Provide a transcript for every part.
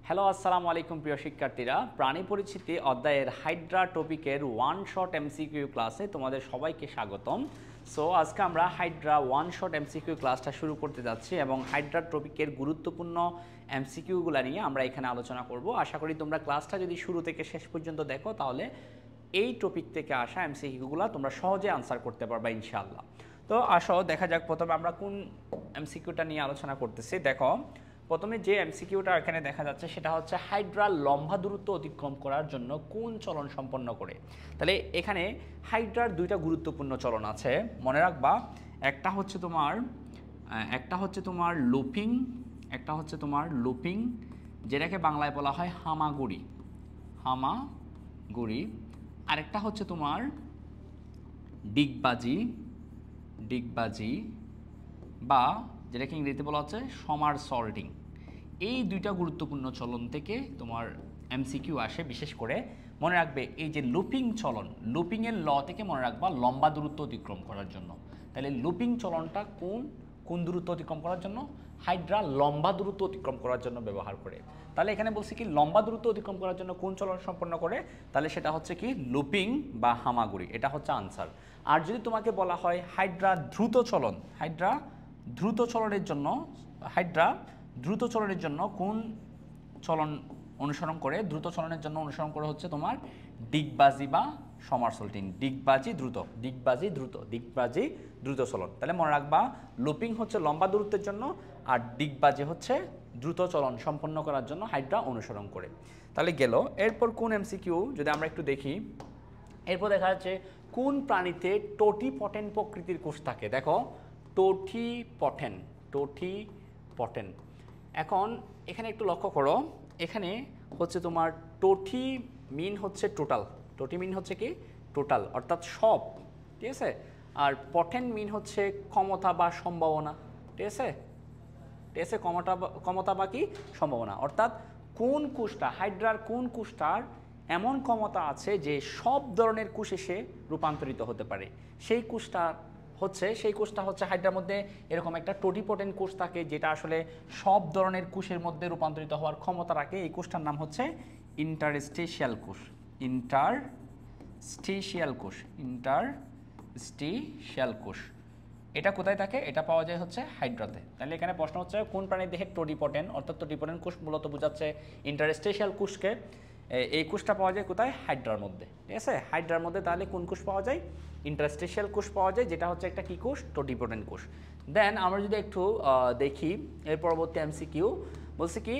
Hello আসসালামু আলাইকুম প্রিয় শিক্ষার্থীরা, প্রাণী পরিচিতি অধ্যায়ের হাইড্রা টপিকের ওয়ান শট এমসিকিউ ক্লাসে তোমাদের সবাইকে স্বাগতম। সো আজকে আমরা হাইড্রা ওয়ান শট এমসিকিউ ক্লাসটা শুরু করতে যাচ্ছি এবং হাইড্রা টপিকের গুরুত্বপূর্ণ এমসিকিউগুলো নিয়ে আমরা এখানে আলোচনা করব। আশা করি তোমরা ক্লাসটা যদি শুরু থেকে শেষ পর্যন্ত দেখো তাহলে এই টপিক থেকে আসা এমসিকিউগুলো তোমরা সহজে আনসার করতে পারবা ইনশাআল্লাহ। তো আসো দেখা যাক প্রথমে আমরা কোন এমসিকিউটা নিয়ে আলোচনা করতেছি। দেখো প্রথমে যে এমসিকিউটা এখানে দেখা যাচ্ছে সেটা হচ্ছে হাইড্রা লম্বা দূরত্ব অতিক্রম করার জন্য কোন চলন সম্পন্ন করে। তাহলে এখানে হাইড্রার দুইটা গুরুত্বপূর্ণ চলন আছে, মনে রাখবা। একটা হচ্ছে তোমার লুপিং, একটা হচ্ছে তোমার লুপিং, যেটাকে বাংলায় বলা হয় হামাগুড়ি, আরেকটা হচ্ছে তোমার ডিগবাজি বা যেটাকে ইংরেজিতে বলা হচ্ছে সমারসল্টিং। এই দুইটা গুরুত্বপূর্ণ চলন থেকে তোমার এমসিকিউ আসে। বিশেষ করে মনে রাখবে এই যে লুপিং চলন, লুপিংয়ের ল থেকে মনে রাখবা লম্বা দূরত্ব অতিক্রম করার জন্য। তাহলে লুপিং চলনটা কোন দূরত্ব অতিক্রম করার জন্য? হাইড্রা লম্বা দূরত্ব অতিক্রম করার জন্য ব্যবহার করে। তাহলে এখানে বলছি কি লম্বা দূরত্ব অতিক্রম করার জন্য কোন চলন সম্পন্ন করে, তাহলে সেটা হচ্ছে কি লুপিং বা হামাগুড়ি। এটা হচ্ছে আনসার। আর যদি তোমাকে বলা হয় হাইড্রা দ্রুত চলনের জন্য কোন চলন অনুসরণ করে? দ্রুত চলনের জন্য অনুসরণ করে হচ্ছে তোমার ডিগবাজি বা সমারসল্টিং। ডিগবাজি দ্রুত চলন। তাহলে মনে রাখবা লুপিং হচ্ছে লম্বা দূরত্বের জন্য আর ডিগবাজি হচ্ছে দ্রুত চলন সম্পন্ন করার জন্য হাইড্রা অনুসরণ করে। তাহলে গেল। এরপর কোন এমসিকিউ যদি আমরা একটু দেখি, এরপর দেখা যাচ্ছে কোন প্রাণীতে টোটিপটেন্ট প্রকৃতির কোষ থাকে। দেখো টোটিপটেন্ট। এখন এখানে একটু লক্ষ্য করো, এখানে হচ্ছে তোমার টোটি মিন হচ্ছে কি টোটাল, অর্থাৎ সব, ঠিক আছে। আর পটেন্ট মিন হচ্ছে ক্ষমতা বা সম্ভাবনা, ঠিক আছে, ক্ষমতা বা কি সম্ভাবনা। অর্থাৎ কোন কোষটা, হাইড্রার কোন কোষটার এমন ক্ষমতা আছে যে সব ধরনের কোষ এসে রূপান্তরিত হতে পারে, সেই কোষটা হচ্ছে হাইড্রার মধ্যে এরকম একটা টোটিপটেন্ট কোষ থাকে, যেটা আসলে সব ধরনের কোষের মধ্যে রূপান্তরিত হওয়ার ক্ষমতা রাখে। এই কোষটার নাম হচ্ছে ইন্টারস্টিশিয়াল কোষ। এটা কোথায় থাকে? এটা পাওয়া যায় হচ্ছে হাইড্রাতে। তাহলে এখানে প্রশ্ন হচ্ছে কোন প্রাণীর দেহে টোটিপটেন্ট, অর্থাৎ টোটিপটেন্ট কোষ মূলত বোঝাচ্ছে ইন্টারস্টিশিয়াল কোষকে। এই কোষটা পাওয়া যায় কোথায়? হাইড্রার মধ্যে, ঠিক আছে। হাইড্রার মধ্যে তাহলে কোন কোষ পাওয়া যায়? ইন্টারস্টিশিয়াল কোষ পাওয়া যায়, যেটা হচ্ছে একটা কি কোষ? টোটিপটেন্ট কোষ। দেন আমরা যদি একটু দেখি এর পরবর্তী এমসিকিউ বলছে কি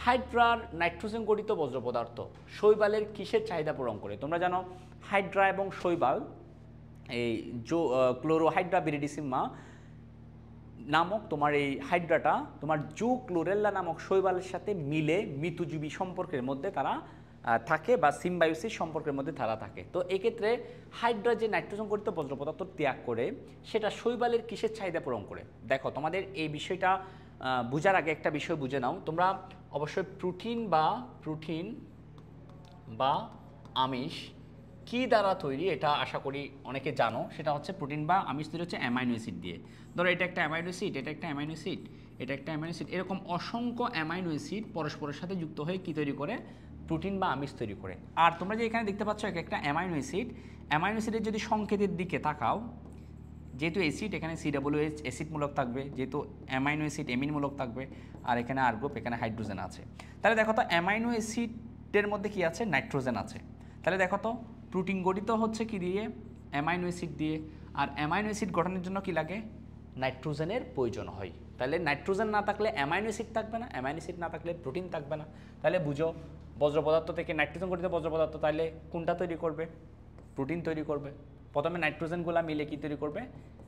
হাইড্রার নাইট্রোজেন গঠিত বজ্র পদার্থ শৈবালের কিসের চাহিদা পূরণ করে? তোমরা জানো হাইড্রা এবং শৈবাল, এই ক্লোরোহাইড্রা বিরিডিসিমা নামক তোমার এই হাইড্রাটা তোমার ক্লোরেল্লা নামক শৈবালের সাথে মিলে মৃতজীবী সম্পর্কের মধ্যে তারা থাকে বা সিম্বায়োসিস সম্পর্কের মধ্যে তারা থাকে। তো এক্ষেত্রে হাইড্রা যে নাইট্রোজেন গঠিত বজ্র পদার্থ ত্যাগ করে সেটা শৈবালের কিসের চাহিদা পূরণ করে? দেখো তোমাদের এই বিষয়টা বোঝার আগে একটা বিষয় বুঝে নাও। তোমরা অবশ্যই প্রোটিন বা আমিষ কি দ্বারা তৈরি এটা আশা করি অনেকে জানো। সেটা হচ্ছে প্রোটিন বা আমিষ তৈরি হচ্ছে অ্যামাইনো অ্যাসিড দিয়ে। ধরো এটা একটা অ্যামাইনো অ্যাসিড, এরকম অসংখ্য অ্যামাইনো অ্যাসিড পরস্পরের সাথে যুক্ত হয়ে কি তৈরি করে? প্রোটিন বা আমিষ তৈরি করে। আর তোমরা যে এখানে দেখতে পাচ্ছ একটা অ্যামাইনো অ্যাসিডের যদি সংকেতের দিকে তাকাও, যেহেতু অ্যাসিড এখানে COOH অ্যাসিডমূলক থাকবে, যেহেতু অ্যামাইনো অ্যাসিড এমিনমূলক থাকবে, আর এখানে আর গ্রুপ, এখানে হাইড্রোজেন আছে। তাহলে দেখো তো অ্যামাইনো অ্যাসিডের মধ্যে কি আছে? নাইট্রোজেন আছে। তাহলে দেখো তো প্রোটিন গঠিত হচ্ছে কি দিয়ে? অ্যামাইনো অ্যাসিড দিয়ে। আর অ্যামাইনো অ্যাসিড গঠনের জন্য কি লাগে? নাইট্রোজেনের প্রয়োজন হয়। তাহলে নাইট্রোজেন না থাকলে অ্যামাইনো অ্যাসিড থাকবে না, অ্যামাইনো অ্যাসিড না থাকলে প্রোটিন থাকবে না। তাহলে বুঝো বজ্র পদার্থ থেকে নাইট্রোজেন গঠিত বজ্র পদার্থ তাহলে কোনটা তৈরি করবে? প্রোটিন তৈরি করবে। প্রথমে নাইট্রোজেনগুলো মিলে কি তৈরি করবে?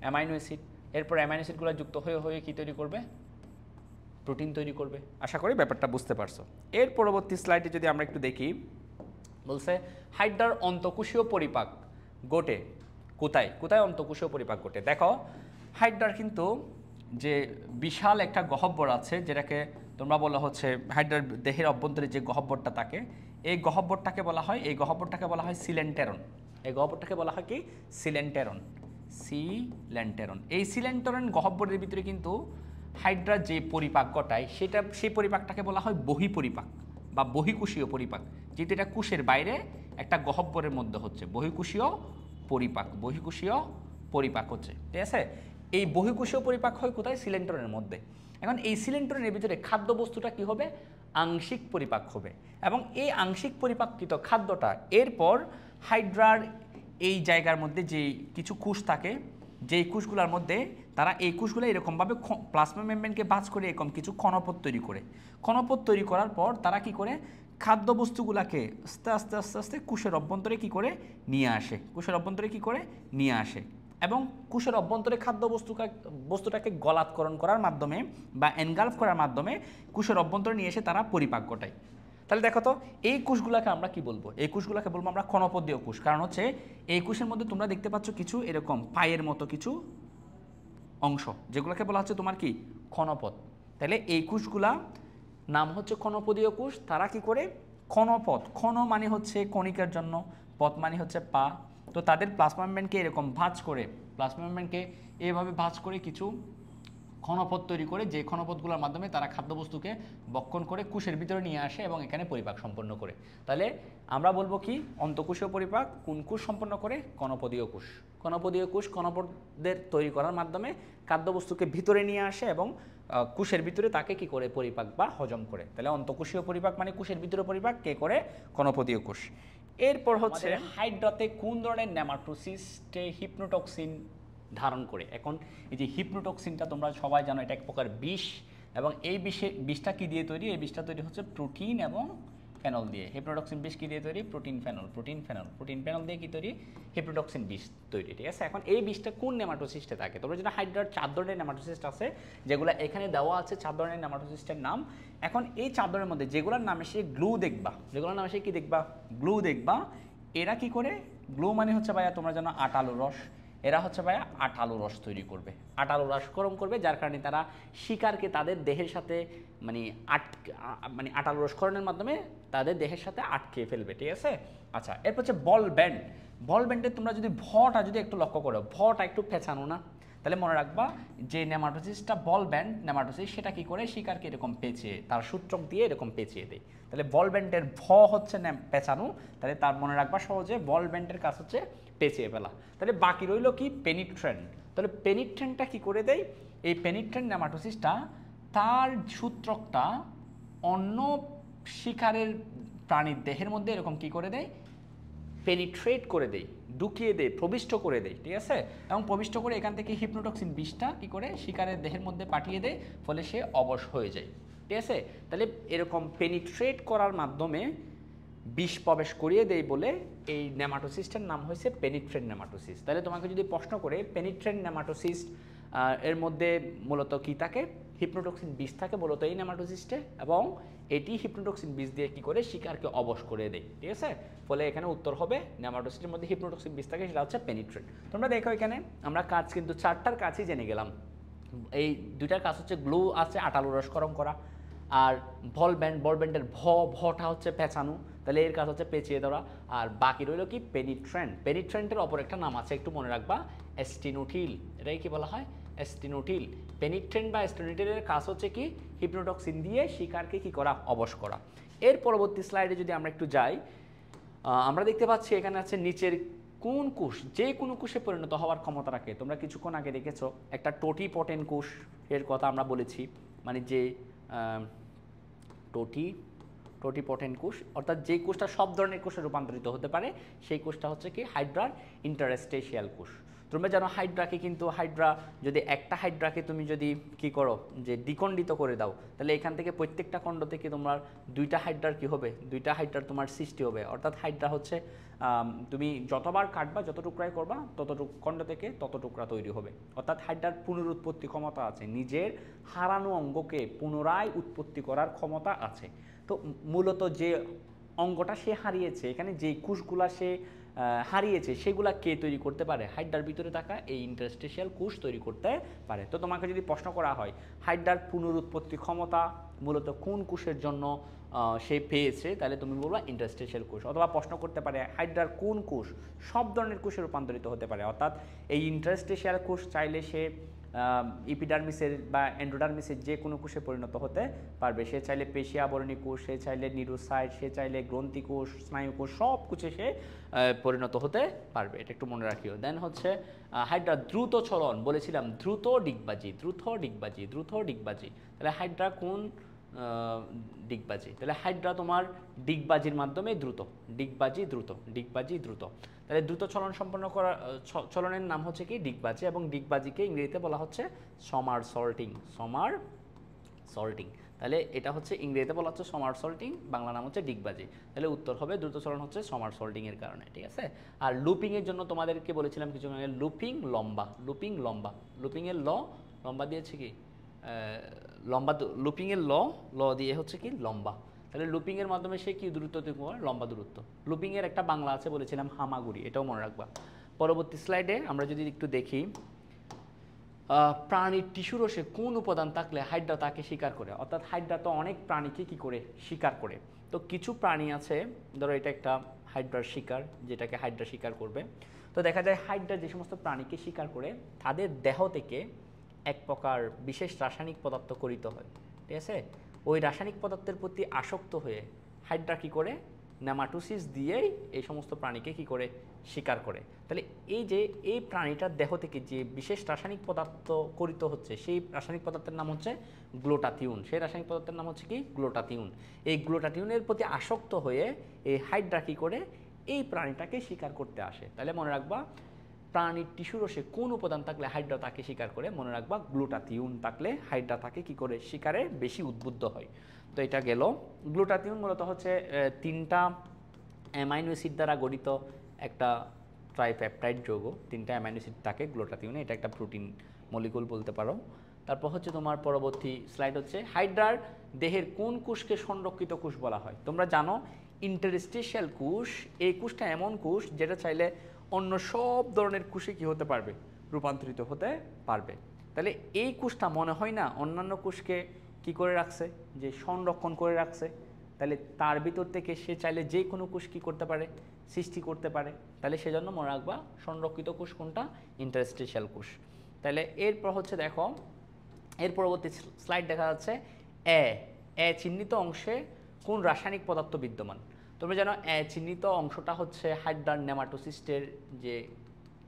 Amino acid. এরপর অ্যামাইনো অ্যাসিডগুলো যুক্ত হয়ে কি তৈরি করবে? প্রোটিন তৈরি করবে। আশা করি ব্যাপারটা বুঝতে পারছো। এর পরবর্তী স্লাইডে যদি আমরা একটু দেখি, বলছে হাইড্রার অন্তঃকোষীয় পরিপাক ঘটে কোথায় অন্তঃকোষীয় পরিপাক ঘটে? দেখো হাইড্রার কিন্তু যে বিশাল একটা গহ্বর আছে, যেটাকে তোমরা বলা হচ্ছে হাইড্রার দেহের অভ্যন্তরে যে গহ্বরটা থাকে, এই গহ্বরটাকে বলা হয় সিলেন্টেরন। এই গহ্বরটাকে বলা হয় কি? সিলেন্টেরন। এই সিলেন্টেরন গহ্বরের ভিতরে কিন্তু হাইড্রা যে পরিপাক ঘটায় সেই পরিপাকটাকে বলা হয় বহিঃপরিপাক। বা বহিঃকোষীয় পরিপাক, যেহেতু এটা কোষের বাইরে একটা গহ্বরের মধ্যে হচ্ছে, বহিঃকোষীয় পরিপাক, বহিঃকোষীয় পরিপাক হচ্ছে, ঠিক আছে। এই বহিঃকোষীয় পরিপাক হয় কোথায়? সিলেন্ট্রনের মধ্যে। এখন এই সিলেন্ট্রনের ভিতরে খাদ্যবস্তুটা কি হবে? আংশিক পরিপাক হবে, এবং এই আংশিক পরিপাককৃত খাদ্যটা এরপর হাইড্রার এই জায়গার মধ্যে যে কিছু কোষ থাকে, যেই কোষগুলোর মধ্যে তারা এই কোষগুলো এরকমভাবে প্লাজমা মেমব্রেনকে ভাঁজ করে এরকম কিছু কণপথ তৈরি করে, কণপথ তৈরি করার পর তারা কি করে খাদ্যবস্তুগুলোকে আস্তে আস্তে আস্তে আস্তে কোষের অভ্যন্তরে কি করে নিয়ে আসে, কোষের অভ্যন্তরে কি করে নিয়ে আসে, এবং কোষের অভ্যন্তরে বস্তুটাকে গলাৎকরণ করার মাধ্যমে বা এনগালফ করার মাধ্যমে কোষের অভ্যন্তরে নিয়ে এসে তারা পরিপাক ঘটায়। তাহলে দেখো তো এই কোষগুলোকে আমরা কি বলবো? এই কোষগুলোকে বলবো আমরা ক্ষণপদীয় কোষ। কারণ হচ্ছে এই কোষের মধ্যে তোমরা দেখতে পাচ্ছ কিছু এরকম পায়ের মতো কিছু অংশ, যেগুলোকে বলা হচ্ছে তোমার কি ক্ষণপদ। তাহলে এই কোষগুলা নাম হচ্ছে ক্ষণপদীয় কোষ। তারা কি করে ক্ষণপদ, ক্ষণ মানে হচ্ছে কণিকার জন্য, পথ মানে হচ্ছে পা, তো তাদের প্লাজমা মেমব্রেনকে এরকম ভাঁজ করে, প্লাজমা মেমব্রেনকে এইভাবে ভাঁজ করে কিছু ক্ষণপথ তৈরি করে, যে ক্ষণপথগুলোর মাধ্যমে তারা খাদ্যবস্তুকে বক্ষণ করে কোষের ভিতরে নিয়ে আসে এবং এখানে পরিপাক সম্পন্ন করে। তাহলে আমরা বলবো কি অন্তঃকোষীয় পরিপাক কোন কোষ সম্পন্ন করে? কণপদীয় কোষ। কণপদীয় কোষ কণপথদের তৈরি করার মাধ্যমে খাদ্যবস্তুকে ভিতরে নিয়ে আসে এবং কোষের ভিতরে তাকে কি করে? পরিপাক বা হজম করে। তাহলে অন্তঃকোষীয় পরিপাক মানে কোষের ভিতরে পরিপাক কে করে? কণপদীয় কোষ। এরপর হচ্ছে হাইড্রাতে কোন ধরনের নেমাটোসিস্টে হিপনোটক্সিন ধারণ করে। এখন এই যে হিপনোটক্সিনটা তোমরা সবাই জানো এটা এক প্রকার বিষ, এবং এই বিষটা কি দিয়ে তৈরি? এই বিষটা তৈরি হচ্ছে প্রোটিন এবং ফেনল দিয়ে। হিপনোটক্সিন বিষ কি দিয়ে তৈরি? Protein phenol, protein phenol, protein phenol দিয়ে কি তৈরি? হিপনোটক্সিন বিষ তৈরি, ঠিক আছে। এখন এই বিষটা কোন নেমাটোসিস্টে থাকে? তোমরা যেটা হাইড্রার 4 ধরনের নেমাটোসিস্ট আছে, যেগুলো এখানে দেওয়া আছে 4 ধরনের নেমাটোসিস্টের নাম। এখন এই 4 ধরনের মধ্যে যেগুলোর নামে সে গ্লু দেখবা, যেগুলোর নামে সে কি দেখবা? গ্লু দেখবা। এরা কি করে? গ্লু মানে হচ্ছে ভাইয়া তোমরা জানো আটালো রস, এরা হচ্ছে ভাইয়া আটালো রস তৈরি করবে, আটালো রস গরম করবে, যার কারণে তারা শিকারকে তাদের দেহের সাথে মানে আটালো রসকরণের মাধ্যমে তাদের দেহের সাথে আটকে ফেলবে, ঠিক আছে। আচ্ছা, এরপর হচ্ছে বল ব্যান্ড। বল ব্যান্ডের তোমরা যদি ভটা যদি একটু লক্ষ্য করো, ভটা একটু পেঁচানো না? তাহলে মনে রাখবা যে নেমাটোসিসটা বল ব্যান্ড নেমাটোসিস, সেটা কি করে? শিকারকে এরকম পেঁচিয়ে তার সূত্রক দিয়ে এরকম পেঁচিয়ে দেয়। তাহলে বল ব্যান্ডের ভ হচ্ছে পেঁচানো, তাহলে তার মনে রাখবা সহজে বল ব্যান্ডের কাজ হচ্ছে পেঁচিয়ে ফেলা। তাহলে বাকি রইল কি? পেনিট্রেন্ট। তাহলে পেনিট্রেন্টটা কি করে দেয়? এই পেনিট্রেন্ট নেমাটোসিসটা তার সূত্রকটা অন্য শিকারের প্রাণীর দেহের মধ্যে এরকম কি করে দেয়? পেনিট্রেট করে দেয়, ঢুকিয়ে দেয়, প্রবিষ্ট করে দেয়, ঠিক আছে। এবং প্রবিষ্ট করে এখান থেকে হিপনোটক্সিন বিষটা কি করে? শিকারের দেহের মধ্যে পাঠিয়ে দেয়, ফলে সে অবশ হয়ে যায়, ঠিক আছে। তাহলে এরকম পেনিট্রেট করার মাধ্যমে বিষ প্রবেশ করিয়ে দেয় বলে এই নেমাটোসিস্টের নাম হয়েছে পেনিট্রেন্ট নেমাটোসিস। তাহলে তোমাকে যদি প্রশ্ন করে পেনিট্রেন্ট নেমাটোসিস এর মধ্যে মূলত কি থাকে? হিপনোটক্সিন বিষ থাকে মূলত এই নেমাটোসিস্টে, এবং এটি হিপনোটক্সিন বিষ দিয়ে কি করে? শিকারকে অবশ করে দেয়, ঠিক আছে। ফলে এখানে উত্তর হবে নেমাটোসিস্টের মধ্যে হিপনোটক্সিন বিষ থাকে, সেটা হচ্ছে পেনিট্রেন্ট। তোমরা দেখো এখানে আমরা কাজ কিন্তু 4টার কাজই জেনে গেলাম। এই 2টার কাজ হচ্ছে গ্লু আছে আটালো রসকরণ করা, আর বল ব্যান্ডের ভটা হচ্ছে পেঁচানো, তাহলে এর কাজ হচ্ছে পেঁচিয়ে দেওয়া। আর বাকি রইল কি? পেনিট্রেন্ট। পেনিট্রেন্টের অপর একটা নাম আছে, একটু মনে রাখবা, স্টেনোটিল। এটাই কি বলা হয়? স্টেনোটিল। পেনিট্রেন্ট বা স্টেনোটিলের কাজ হচ্ছে কি? হিপনোটক্সিন দিয়ে শিকারকে কি করা? অবশ করা। এর পরবর্তী স্লাইডে যদি আমরা একটু যাই, আমরা দেখতে পাচ্ছি এখানে আছে নিচের কোন কোষ যে কোনো কোষে পরিণত হওয়ার ক্ষমতা রাখে। তোমরা কিছুক্ষণ আগে দেখেছো একটা টোটিপটেন্ট কোষ এর কথা আমরা বলেছি, মানে যে টোটিপটেন্ট কোষ, অর্থাৎ যে কোষটা সব ধরনের কোষে রূপান্তরিত হতে পারে, সেই কোষটা হচ্ছে কি? হাইড্রার ইন্টারস্টেশিয়াল কোষ। তোমরা জানো হাইড্রাকে কিন্তু যদি একটা হাইড্রাকে তুমি যদি কি করো, যে দ্বিখণ্ডিত করে দাও, তাহলে এখান থেকে প্রত্যেকটা খণ্ড থেকে তোমার 2টা হাইড্রার কি হবে? 2টা হাইড্রার তোমার সৃষ্টি হবে। অর্থাৎ হাইড্রা হচ্ছে তুমি যতবার কাটবা, যত টুকরাই করবা, খণ্ড থেকে তত টুকরা তৈরি হবে। অর্থাৎ হাইড্রার পুনরুৎপত্তি ক্ষমতা আছে, নিজের হারানো অঙ্গকে পুনরায় উৎপত্তি করার ক্ষমতা আছে। তো মূলত যে অঙ্গটা সে হারিয়েছে, এখানে যে কোষগুলা সে হারিয়েছে, সেগুলা কে তৈরি করতে পারে? হাইড্রার ভিতরে থাকা এই ইন্টারস্টেশিয়াল কোষ তৈরি করতে পারে। তো তোমাকে যদি প্রশ্ন করা হয় হাইড্রার পুনরুৎপত্তি ক্ষমতা মূলত কোন কোষের জন্য সে পেয়েছে, তাহলে তুমি বলবা ইন্টারস্টেশিয়াল কোষ। অথবা প্রশ্ন করতে পারে হাইড্রার কোন কোষ সব ধরনের কোষে রূপান্তরিত হতে পারে, অর্থাৎ এই ইন্টারস্টেশিয়াল কোষ চাইলে সে ইপিডার্মিসের বা এন্ডোডার্মিসের যে কোনো কোষে পরিণত হতে পারবে। সে চাইলে পেশি আবরণী কোষ, সে চাইলে নিউরোসাইট, সে চাইলে গ্রন্থি কোষ, স্নায়ু কোষ, সব কোষে সে পরিণত হতে পারবে। এটা একটু মনে রাখিও। দেন হচ্ছে হাইড্রা দ্রুত চলন, বলেছিলাম দ্রুত ডিগবাজি, দ্রুত ডিগবাজি, দ্রুত ডিগবাজি। তাহলে হাইড্রা কোন ডিগবাজি? তাহলে হাইড্রা তোমার ডিগবাজির মাধ্যমে দ্রুত, ডিগবাজি দ্রুত, ডিগবাজি দ্রুত। তাহলে দ্রুত চলন সম্পন্ন করা চলনের নাম হচ্ছে কি? ডিগবাজি। এবং ডিগবাজিকে ইংরেজিতে বলা হচ্ছে সমারসল্টিং, সমারসল্টিং। তাহলে এটা হচ্ছে ইংরেজিতে বলা হচ্ছে সমারসল্টিং, বাংলা নাম হচ্ছে ডিগবাজি। তাহলে উত্তর হবে দ্রুত চলন হচ্ছে সমারসল্টিং এর কারণে, ঠিক আছে। আর লুপিং এর জন্য তোমাদেরকে বলেছিলাম কিছু আগে, লুপিং লম্বা, লুপিং লম্বা, লুপিং এর লম্বা দিয়েছে কি লম্বা, লুপিং এর ল দিয়ে হচ্ছে কি লম্বা। তাহলে লুপিং এর মাধ্যমে সে কি দূরত্ব তৈরি করে? লম্বা দূরত্ব। লুপিং এর একটা বাংলা আছে, বলেছিলাম হামাগুড়ি, এটাও মনে রাখবা। পরবর্তী স্লাইডে আমরা যদি একটু দেখি, প্রাণীর টিস্যুরসে কোন উপাদান থাকলে হাইড্রা তাকে শিকার করে? অর্থাৎ হাইড্রা তো অনেক প্রাণীকে কি করে শিকার করে। তো কিছু প্রাণী আছে, ধরো এটা একটা হাইড্রার শিকার, যেটাকে হাইড্রা শিকার করবে। তো দেখা যায় হাইড্রা যে সমস্ত প্রাণীকে শিকার করে তাদের দেহ থেকে এক প্রকার বিশেষ রাসায়নিক পদার্থ করিত হয়, ঠিক আছে। ওই রাসায়নিক পদার্থের প্রতি আসক্ত হয়ে হাইড্রা কী করে? নেমাটোসিস দিয়েই এই সমস্ত প্রাণীকে কি করে শিকার করে। তাহলে এই যে এই প্রাণীটার দেহ থেকে যে বিশেষ রাসায়নিক পদার্থ করিত হচ্ছে, সেই রাসায়নিক পদার্থের নাম হচ্ছে গ্লুটাথিওন। সেই রাসায়নিক পদার্থের নাম হচ্ছে কি? গ্লুটাথিওন। এই গ্লুটাথিওনের প্রতি আসক্ত হয়ে এই হাইড্রা কী করে? এই প্রাণীটাকে শিকার করতে আসে। তাহলে মনে রাখবা, প্রাণীর টিস্যুরসে কোন উপাদান থাকলে হাইড্রা তাকে শিকার করে? মনে রাখবা, গ্লুটাথিওন থাকলে হাইড্রা তাকে কি করে শিকারে বেশি উদ্বুদ্ধ হয়। তো এটা গেল। গ্লুটাথিওন মূলত হচ্ছে 3টা অ্যামাইনো অ্যাসিড দ্বারা গঠিত একটা ট্রাইপেপটাইড যৌগ। 3টা অ্যামাইনো অ্যাসিড থাকে গ্লুটাথিওনে, এটা একটা প্রোটিন মলিকুল বলতে পারো। তারপর হচ্ছে তোমার পরবর্তী স্লাইড হচ্ছে হাইড্রার দেহের কোন কোষকে সংরক্ষিত কোষ বলা হয়? তোমরা জানো ইন্টারস্টিশিয়াল কোষ, এই কোষটা এমন কোষ যেটা চাইলে অন্য সব ধরনের কোষে কী হতে পারবে? রূপান্তরিত হতে পারবে। তাহলে এই কোষটা মনে হয় না অন্যান্য কোষকে কি করে রাখছে? যে সংরক্ষণ করে রাখছে। তাহলে তার ভিতর থেকে সে চাইলে যে কোনো কোষ কী করতে পারে? সৃষ্টি করতে পারে। তাহলে সেজন্য মনে রাখবা, সংরক্ষিত কোষ কোনটা? ইন্টারস্টিশিয়াল কোষ। তাহলে এরপর হচ্ছে দেখো, এর পরবর্তী স্লাইড দেখা যাচ্ছে এ চিহ্নিত অংশে কোন রাসায়নিক পদার্থ বিদ্যমান? তোমরা জানো এ চিহ্নিত অংশটা হচ্ছে হাইড্রার নেমাটোসিস্টের যে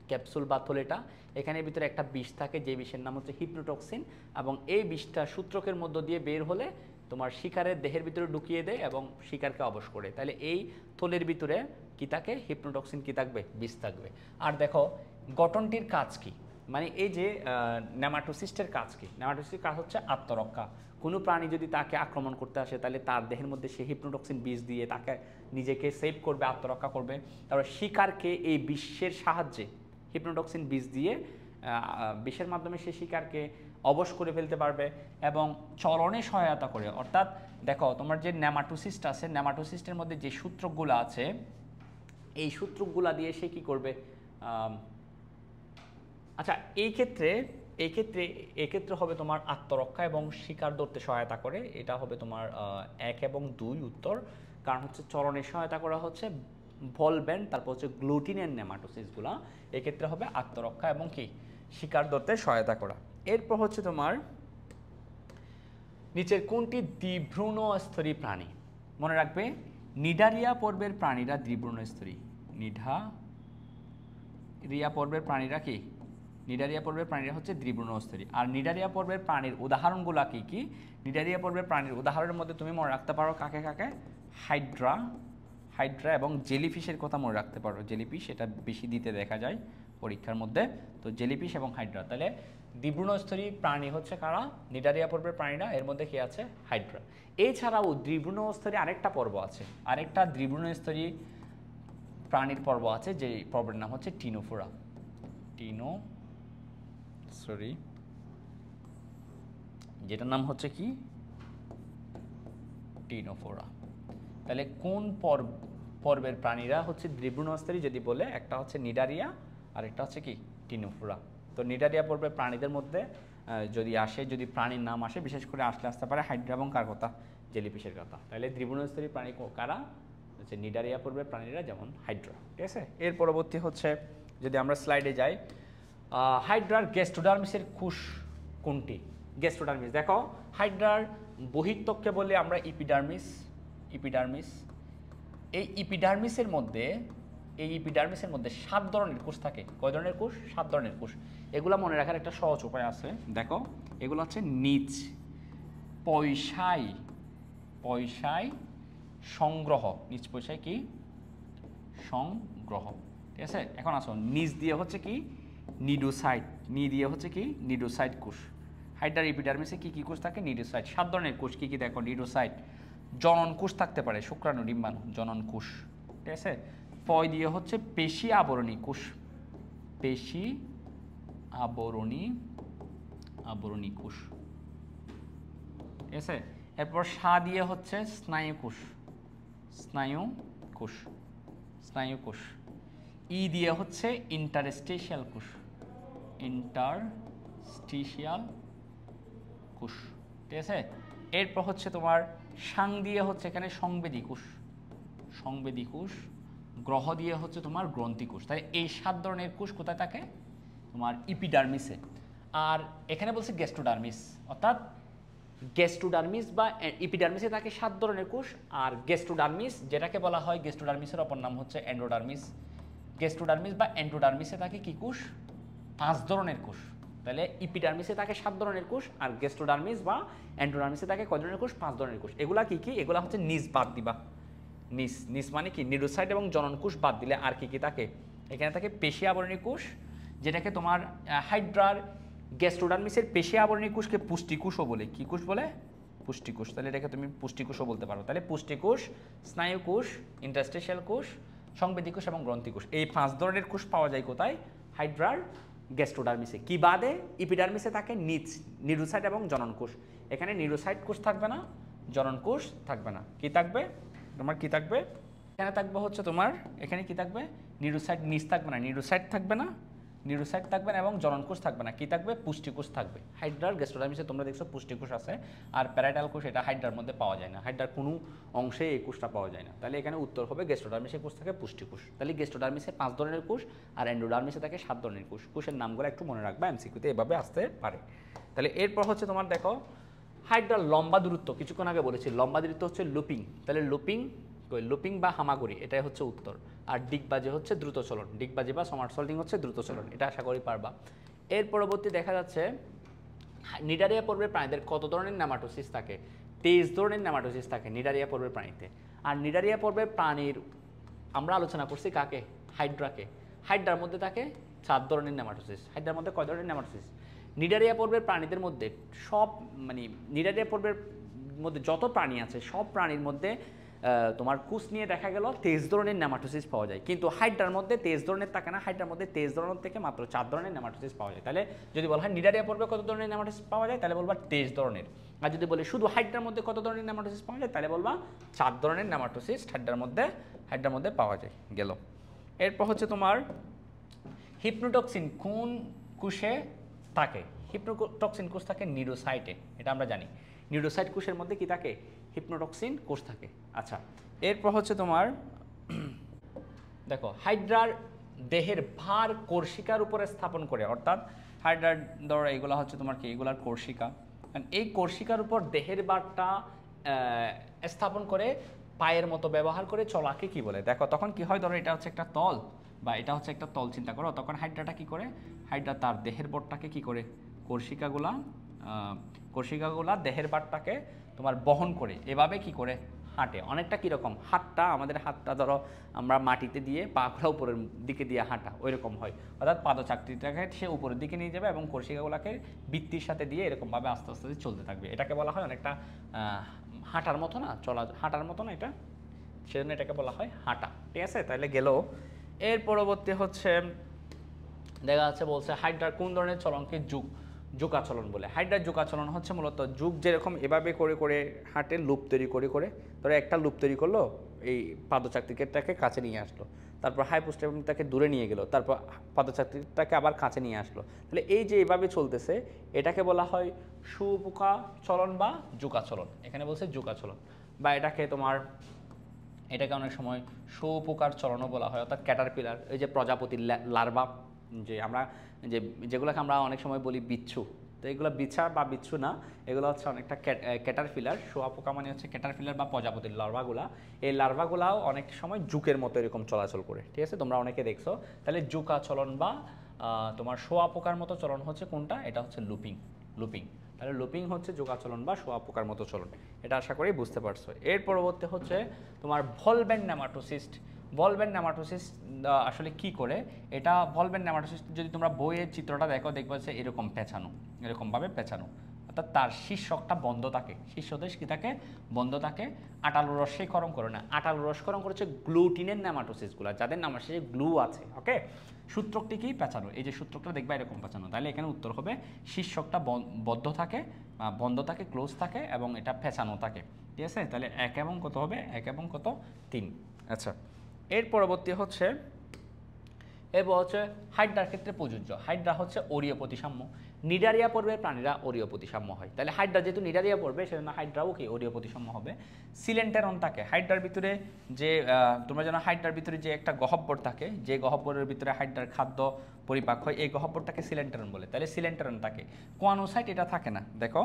ক্যাপসুল বা থলেটা, এখানের ভিতরে একটা বিষ থাকে, যে বিষের নাম হচ্ছে হিপনোটক্সিন। এবং এই বিষটা সূত্রকের মধ্য দিয়ে বের হলে তোমার শিকারের দেহের ভিতরে ঢুকিয়ে দেয় এবং শিকারকে অবশ করে। তাহলে এই থলের ভিতরে কী থাকে? হিপনোটক্সিন কী থাকবে? বিষ থাকবে। আর দেখো গঠনটির কাজ কী? মানে এই যে নেমাটোসিস্টের কাজ কী? নেমাটোসিস্টের কাজ হচ্ছে আত্মরক্ষা। কোনো প্রাণী যদি তাকে আক্রমণ করতে আসে, তাহলে তার দেহের মধ্যে সে হিপনোটক্সিন বিষ দিয়ে তাকে নিজেকে সেভ করবে, আত্মরক্ষা করবে। তারপর শিকারকে এই বিষের সাহায্যে, হিপনোটক্সিন বিষ দিয়ে বিষের মাধ্যমে সে শিকারকে অবশ করে ফেলতে পারবে এবং চলনে সহায়তা করে। অর্থাৎ দেখো তোমার যে নেমাটোসিস্ট আছে, নেমাটোসিস্টের মধ্যে যে সূত্রকগুলো আছে, এই সূত্রকগুলো দিয়ে সে কী করবে? আচ্ছা, এই ক্ষেত্রে হবে তোমার আত্মরক্ষা এবং শিকার ধরতে সহায়তা করে। এটা হবে তোমার 1 এবং 2 উত্তর। কারণ হচ্ছে চলনে সহায়তা করা হচ্ছে ভলব্যান্ড, তারপর হচ্ছে গ্লুটিনের নেমাটোসিসগুলো, এক্ষেত্রে হবে আত্মরক্ষা এবং কি শিকার ধরতে সহায়তা করা। এরপর হচ্ছে তোমার নিচের কোনটি দ্বিভ্রূণস্তরী প্রাণী? মনে রাখবে, নিডারিয়া পর্বের প্রাণীরা দ্বিভ্রূণস্তরী। নিডারিয়া পর্বের প্রাণীরা কি? নিডারিয়া পর্বের প্রাণীরা হচ্ছে দ্বিভ্রূণস্তরী। আর নিডারিয়া পর্বের প্রাণীর উদাহরণগুলো কি কি? নিডারিয়া পর্বের প্রাণীর উদাহরণের মধ্যে তুমি মনে রাখতে পারো কাকে কাকে? হাইড্রা এবং জেলিফিশের কথা মনে রাখতে পারো। জেলিফিশ এটা বেশি দিতে দেখা যায় পরীক্ষার মধ্যে। তো জেলিফিশ এবং হাইড্রা। তাহলে দ্বিভ্রূণস্তরী প্রাণী হচ্ছে কারা? নিডারিয়া পর্বের প্রাণীরা। এর মধ্যে কি আছে? হাইড্রা। এছাড়াও দ্বিভ্রূণস্তরী আরেকটা পর্ব আছে, আরেকটা দ্বিভ্রূণস্তরী প্রাণীর পর্ব আছে, যে পর্বের নাম হচ্ছে টিনোফোরা। যেটার নাম হচ্ছে কি? টিনোফোরা। তাহলে কোন পর্বের প্রাণীরা হচ্ছে দ্বিভ্রূণস্তরী যদি বলে, একটা হচ্ছে নিডারিয়া আর একটা হচ্ছে কি? টিনোফোরা। তো নিডারিয়া পর্বের প্রাণীদের মধ্যে যদি প্রাণীর নাম আসে, বিশেষ করে আসতে পারে হাইড্রা এবং কার কথা? জেলিফিশের কথা। তাহলে দ্বিভ্রূণস্তরী প্রাণী কারা? হচ্ছে নিডারিয়া পর্বের প্রাণীরা, যেমন হাইড্রা। ঠিক আছে। এর পরবর্তী হচ্ছে যদি আমরা স্লাইডে যাই, হাইড্রার গেস্টোডার্মিসের কোষ কোনটি? গেস্টোডার্মিস দেখো, হাইড্রার বহিঃত্বককে বলে আমরা ইপিডার্মিস। ইপিডার্মিস, এই ইপিডার্মিসের মধ্যে 7 ধরনের কোষ থাকে। কয় ধরনের কোষ? 7 ধরনের কোষ। এগুলো মনে রাখার একটা সহজ উপায় আছে, দেখো এগুলো হচ্ছে নিচ, পয়সায় সংগ্রহ। নিচ পয়সায় কি? সংগ্রহ। ঠিক আছে, এখন আসো, নিচ দিয়ে হচ্ছে কি? নিডোসাইট। নি দিয়ে হচ্ছে কি? নিডোসাইট কোষ। হাইড্রার এপিডার্মিসে কি কি কোষ থাকে? নিডোসাইট। 7 ধরনের কোষ কি কি দেখো? নিডোসাইট, জনন কোষ থাকতে পারে, শুক্রাণু, ডিম্বাণু, জনন কোষ। ঠিক আছে, পয় দিয়ে হচ্ছে পেশি আবরণী কোষ, পেশি আবরণী কোষ। ঠিক আছে, এরপর সা দিয়ে হচ্ছে স্নায়ু কোষ। ই দিয়ে হচ্ছে ইন্টারস্টিশিয়াল কোষ। ঠিক আছে, এরপর হচ্ছে তোমার সাং দিয়ে হচ্ছে এখানে সংবেদী কোষ। গ্রহ দিয়ে হচ্ছে তোমার গ্রন্থি কোষ। তাই এই 7 ধরনের কোষ কোথায় থাকে? তোমার ইপিডার্মিসে। আর এখানে বলছে গেস্টোডার্মিস, অর্থাৎ গেস্টোডার্মিস বা ইপিডার্মিসে থাকে 7 ধরনের কোষ। আর গেস্টোডার্মিস যেটাকে বলা হয়, গেস্টোডার্মিসের অপর নাম হচ্ছে এন্ডোডার্মিস। গেস্টোডার্মিস বা এন্ডোডার্মিসে থাকে কি কোষ? 5 ধরনের কোষ। তাহলে ইপিডার্মিসে থাকে 7 ধরনের কোষ, আর গেস্টোডার্মিস বা এন্ডোডার্মিসে থাকে কয় ধরনের কোষ? 5 ধরনের কোষ। এগুলা কি কি? এগুলা হচ্ছে নিচ বাদ দিবা। নিচ মানে কি? নিডোসাইট এবং জনন কোষ বাদ দিলে আর কি কি থাকে? এখানে থাকে পেশি আবরণী কোষ, যেটাকে তোমার হাইড্রার গেস্টোডার্মিসের পেশি আবরণী কোষকে পুষ্টিকোষও বলে। কি কোষ বলে? পুষ্টিকোষ। তাহলে এটাকে তুমি পুষ্টিকোষও বলতে পারো। তাহলে পুষ্টিকোষ, স্নায়ু কোষ, ইন্টারস্টিশিয়াল কোষ, সংবেদী কোষ এবং গ্রন্থি কোষ, এই 5 ধরনের কোষ পাওয়া যায় কোথায়? হাইড্রার গেস্টোডার্মিসে। কি বাদে? ইপিডার্মিসে থাকে নিচ, নিডোসাইট এবং জনন কোষ। এখানে নিডোসাইট কোষ থাকবে না, জনন কোষ থাকবে না। কি থাকবে তোমার? কি থাকবে? এখানে থাকবে হচ্ছে তোমার, এখানে কি থাকবে? নিডোসাইট নিচ থাকবে না, নিডোসাইট থাকবে না এবং জনন কোষ থাকবে না। কি থাকবে? পুষ্টিকোষ থাকবে। হাইড্রার গেস্টোডার্মিসে তোমরা দেখছো পুষ্টিকোষ আছে, আর প্যারাইটাল কোষ এটা হাইড্রার মধ্যে পাওয়া যায় না, হাইড্রার কোনো অংশে এই কোষটা পাওয়া যায় না। তাহলে এখানে উত্তর হবে গেস্টোডার্মিসে কোষ থাকে পুষ্টিকোষ। তাহলে গেস্টোডার্মিসে 5 ধরনের কোষ, আর এন্ডোডার্মিসে থাকে 7 ধরনের কোষ। কোষের নামগুলো একটু মনে রাখবা, এমসিকিউতে এভাবে আসতে পারে। তাহলে এরপর হচ্ছে তোমার দেখো, হাইড্রার লম্বা দূরত্ব, কিছুক্ষণ আগে বলেছি লম্বা দূরত্ব হচ্ছে লুপিং। তাহলে লুপিং বা হামাগুড়ি, এটাই হচ্ছে উত্তর। আর ডিগবাজি হচ্ছে দ্রুত চলন, ডিগবাজি বা সমারসল্টিং হচ্ছে দ্রুত চলন, এটা আশা করি পারবা। এর পরবর্তী দেখা যাচ্ছে নিডারিয়া পর্বের প্রাণীদের কত ধরনের নেমাটোসিস থাকে? 23 ধরনের নেমাটোসিস থাকে নিডারিয়া পর্বের প্রাণীতে। আর নিডারিয়া পর্বের প্রাণীর আমরা আলোচনা করছি কাকে? হাইড্রাকে। হাইড্রার মধ্যে থাকে 7 ধরনের নেমাটোসিস। হাইড্রার মধ্যে কয় ধরনের নেমাটোসিস? নিডারিয়া পর্বের প্রাণীদের মধ্যে সব, মানে নিডারিয়া পর্বের মধ্যে যত প্রাণী আছে সব প্রাণীর মধ্যে তোমার কোষ নিয়ে দেখা গেল 23 ধরনের নেমাটোসিস পাওয়া যায়। কিন্তু হাইড্রার মধ্যে 23 ধরনের থাকে না, হাইড্রার মধ্যে 23 ধরনের থেকে মাত্র 4 ধরনের নেমাটোসিস পাওয়া যায়। তাহলে যদি বলা হয় নিডারিয়া পর্বে কত ধরনের নেমাটোসিস পাওয়া যায়, তাহলে বলবা 23 ধরনের। আর যদি বলি শুধু হাইড্রার মধ্যে কত ধরনের নেমাটোসিস পাওয়া যায়, তাহলে বলবা 4 ধরনের নেমাটোসিস হাইড্রার মধ্যে পাওয়া যায়। গেল। এরপর হচ্ছে তোমার হিপনোটক্সিন কোন কোষে থাকে? হিপনোটক্সিন কোষ থাকে নিডোসাইটে, এটা আমরা জানি। নিডোসাইট কোষের মধ্যে কি থাকে? হিপনোটক্সিন কোষ থাকে। আচ্ছা, এরপর হচ্ছে তোমার দেখো, হাইড্রার দেহের ভার কোর্সিকার উপরে স্থাপন করে, অর্থাৎ হাইড্রার ধরো এগুলো হচ্ছে তোমার কি? এগুলার কোর্সিকা। এই কোর্সিকার উপর দেহের ভারটা স্থাপন করে পায়ের মতো ব্যবহার করে চলাকে কি বলে? দেখো তখন কি হয়, ধরো এটা হচ্ছে একটা তল বা এটা হচ্ছে একটা তল চিন্তা করো, তখন হাইড্রাটা কি করে? হাইড্রা তার দেহের বটটাকে কি করে? কোর্সিকাগুলা দেহের ভারটাকে তোমার বহন করে এভাবে কি করে? হাঁটে। অনেকটা কীরকম? আমাদের হাতটা ধরো আমরা মাটিতে দিয়ে পাগুলা উপরের দিকে দিয়ে হাঁটা, ওই রকম হয়। অর্থাৎ পাদচাকতিটাকে সে উপরের দিকে নিয়ে যাবে এবং কোর্সিকাগুলাকে বৃত্তির সাথে দিয়ে এরকমভাবে আস্তে আস্তে চলতে থাকবে। এটাকে বলা হয় অনেকটা হাঁটার মতো না, হাঁটার মতো না এটা, সেজন্য এটাকে বলা হয় হাঁটা। ঠিক আছে, তাহলে গেল। এর পরবর্তী হচ্ছে দেখা যাচ্ছে বলছে হাইড্রার কোন ধরনের চলনকে যুগাচলন বলে? হাইড্রার যুগাচলন হচ্ছে মূলত যুগ, যেরকম এভাবে করে করে হাঁটে, লুপ তৈরি করে করে, ধরো একটা লুপ তৈরি করলো, এই পাদচাকতিটাকে কাছে নিয়ে আসলো, তারপর হাইপোস্টেমটাকে দূরে নিয়ে গেল, তারপর পাদচাকতিটাকে আবার কাছে নিয়ে আসলো। তাহলে এই যে এভাবে চলতেছে, এটাকে বলা হয় শুপোকা চলন বা যুগাচলন। এখানে বলছে যুগাচলন, বা এটাকে অনেক সময় শুপোকার চলনও বলা হয়, অর্থাৎ ক্যাটারপিলার, এই যে প্রজাপতির লার্ভা যে আমরা যেগুলোকে আমরা অনেক সময় বলি বিচ্ছু, তো এগুলো বিছা বা বিচ্ছু না, এগুলো হচ্ছে অনেকটা ক্যাটারপিলার। শুঁয়াপোকা মানে হচ্ছে ক্যাটারপিলার বা প্রজাপতির লার্ভাগুলা। এই লার্ভাগুলাও অনেক সময় জুকের মতো এরকম চলাচল করে, ঠিক আছে, তোমরা অনেকে দেখছো। তাহলে জুক আচরণ বা তোমার শুঁয়াপোকার মতো চলন হচ্ছে কোনটা, এটা হচ্ছে লুপিং। তাহলে লুপিং হচ্ছে যোগাচলন বা শুঁয়াপোকার মতো চলন, এটা আশা করি বুঝতে পারছো। এর পরবর্তী হচ্ছে তোমার ভলবেন নেমাটোসিস্ট। ভলবেন নেমাটোসিস্ট আসলে কি করে, এটা ভলবেন নেমাটোসিস্ট যদি তোমরা বইয়ের চিত্রটা দেখো, দেখবে যে এরকম পেঁচানো, এরকমভাবে পেঁচানো, অর্থাৎ তার শীর্ষকটা বন্ধ থাকে, শীর্ষদেশ কি থাকে, বন্ধ থাকে। আটালো রসীকরণ করে না, আটালো রসকরণ করেছে গ্লুটিনের নেমাটোসিসগুলো, যাদের নাম আসে গ্লু আছে। ওকে, সূত্রকটি কি, পেঁচানো, এই যে সূত্রকটা দেখবা এরকম পেঁচানো। তাহলে এখানে উত্তর হবে শীর্ষকটা বদ্ধ থাকে, বন্ধ থাকে, ক্লোজ থাকে এবং এটা পেঁচানো থাকে, ঠিক আছে। তাহলে 1 এবং কত হবে, 1 এবং কত 3। আচ্ছা, এর পরবর্তী হচ্ছে এরপর হচ্ছে হাইড্রার ক্ষেত্রে প্রযোজ্য। হাইড্রা হচ্ছে অরীয় প্রতিসাম্য, নিডারিয়া পর্বের প্রাণীরা অরীয় প্রতিসাম্য হয়। তাহলে হাইড্রা যেহেতু নিডারিয়া পড়বে, সেজন্য হাইড্রাও কি অরীয় প্রতিসাম্য হবে। সিলেন্টেরন থাকে হাইড্রার ভিতরে, যে তোমরা জানো হাইড্রার ভিতরে যে একটা গহ্বর থাকে, যে গহ্বরের ভিতরে হাইড্রার খাদ্য পরিপাক হয়, এই গহ্বরটাকে সিলেন্টেরন বলে। তাহলে সিলেন্টেরন থাকে। কোয়ানোসাইট এটা থাকে না, দেখো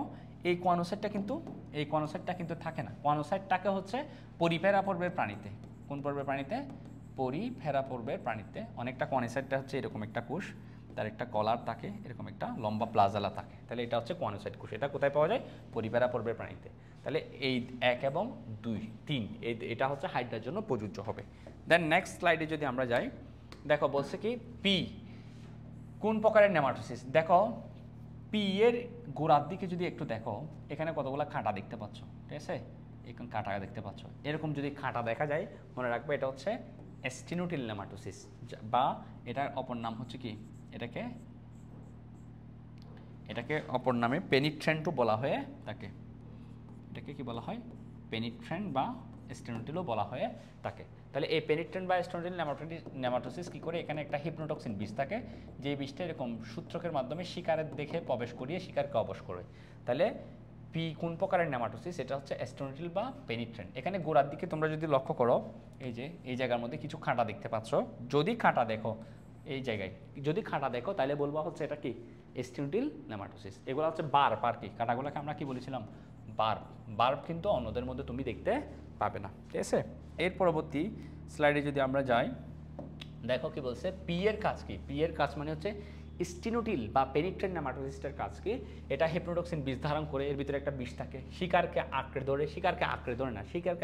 এই কোয়ানোসাইটটা কিন্তু থাকে না। কোয়ানোসাইটটাকে হচ্ছে পরিপেরা পর্বের প্রাণীতে, কোন পর্বের প্রাণীতে, পরিফেরা পর্বের প্রাণীতে অনেকটা। কোয়ানোসাইটটা হচ্ছে এরকম একটা কোষ, তার একটা কলার থাকে, এরকম একটা লম্বা প্লাজালা থাকে। তাহলে এটা হচ্ছে কোয়ানোসাইট কোষ। এটা কোথায় পাওয়া যায়, পরিপেরা পর্বের প্রাণীতে। তাহলে এই 1 এবং 2, 3 এটা হচ্ছে হাইড্রার জন্য প্রযোজ্য হবে। দেন নেক্সট স্লাইডে যদি আমরা যাই, দেখো বলছে কি পি কোন প্রকারের নেমাটোসিস। দেখো পি এর গোড়ার দিকে যদি একটু দেখো, এখানে কতগুলো কাঁটা দেখতে পাচ্ছ, ঠিক আছে, এখন কাঁটা দেখতে পাচ্ছ। এরকম যদি কাঁটা দেখা যায়, মনে রাখবে এটা হচ্ছে স্টেনোটিল নেমাটোসিস, বা এটার অপর নাম হচ্ছে কি, এটাকে অপর নামে পেনিট্রেন্টও বলা হয়ে থাকে। এটাকে কি বলা হয়, পেনিট্রেন্ট বা স্টেনোটিলও বলা হয়ে থাকে। তাহলে এই পেনিট্রেন্ট বা স্টেনোটিল নেমাটোসিস কি করে, এখানে একটা হিপনোটক্সিন বিষ থাকে, যে বিষটা এরকম সূত্রকের মাধ্যমে শিকারের দেখে প্রবেশ করিয়ে শিকারকে অবশ করে। তাহলে পি কোন প্রকারের নেমাটোসিস, এটা হচ্ছে স্টেনোটিল বা পেনিট্রেন্ট। এখানে গোড়ার দিকে তোমরা যদি লক্ষ্য করো, এই যে এই জায়গার মধ্যে কিছু কাঁটা দেখতে পাচ্ছ, যদি কাঁটা দেখো এই জায়গায়, যদি কাঁটা দেখো তাহলে বলবো হচ্ছে এটা কি স্টেনোটিল নেমাটোসিস। এগুলো হচ্ছে বার্ব আর কি, কাঁটাগুলোকে আমরা কি বলেছিলাম, বার্ব কিন্তু অন্যদের মধ্যে তুমি দেখতে পাবে না, ঠিক আছে। এর পরবর্তী স্লাইডে যদি আমরা যাই, দেখো কি বলছে, পি এর কাজ কি, পি এর কাজ মানে হচ্ছে স্টেনোটিল বা পেনিট্রেন্ট নেমাটোসিস্টের কাজ কি, এটা হিপনোটক্সিন বিষ ধারণ করে, এর ভিতরে একটা বিষ থাকে, শিকারকে আঁকড়ে ধরে, শিকারকে